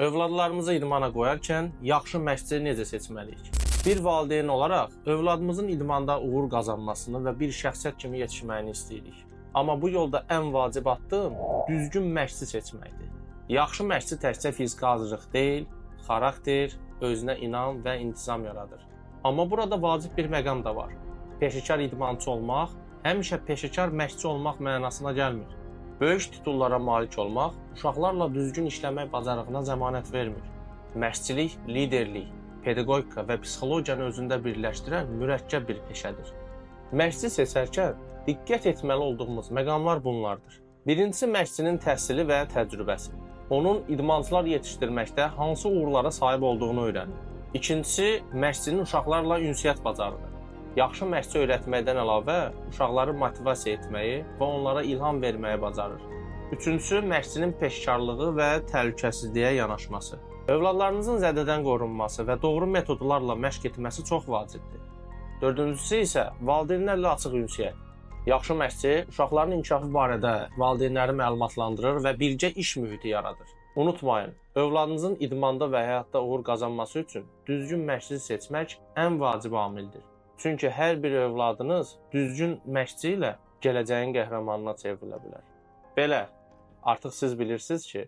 Övladlarımızı idmana qoyarkən yaxşı məşqçi necə seçməliyik? Bir valideyn olaraq övladımızın idmanda uğur qazanmasını və bir şəxsiyyət kimi yetişməyini istəyirik. Amma bu yolda ən vacib addım düzgün məşqçi seçməkdir. Yaxşı məşqçi təkcə fiziki hazırlıq deyil, xarakter, özünə inam və intizam yaradır. Amma burada vacib bir məqam da var. Peşəkar idmançı olmaq həmişə peşəkar məşqçi olmaq mənasına gəlmir. Böyük titullara malik olmaq uşaqlarla düzgün işləmək bacarığına zəmanət vermir. Məşqçilik, liderlik, pedaqogika və psixologiyanı özündə birləşdirən mürəkkəb bir peşədir. Məşqçi seçərkən diqqət etməli olduğumuz məqamlar bunlardır. Birincisi məşqçinin təhsili və təcrübəsi. Onun idmançılar yetişdirməkdə hansı uğurlara sahib olduğunu öyrənir. İkincisi, məşqçinin uşaqlarla ünsiyyət bacarığı. Yaxşı məşqçi öyrətməkdən əlavə uşaqları motivasiya etməyi və onlara ilham verməyi bacarır. Üçüncüsü, məşqçinin peşəkarlığı və təhlükəsizliyə yanaşması. Övladlarınızın zədədən qorunması və doğru metodlarla məşq etməsi çox vacibdir. Dördüncüsü isə valideynlərlə açıq ünsiyyət. Yaxşı məşqçi uşaqların inkişafı barədə valideynləri məlumatlandırır və birgə iş mühiti yaradır. Unutmayın, övladınızın idmanda və həyatda uğur qazanması üçün düzgün məşqçi seçmək ən vacib amildir. Çünki hər bir övladınız düzgün məşqçi ilə gələcəyin qəhrəmanına çevrilə bilər. Belə, artıq siz bilirsiniz ki,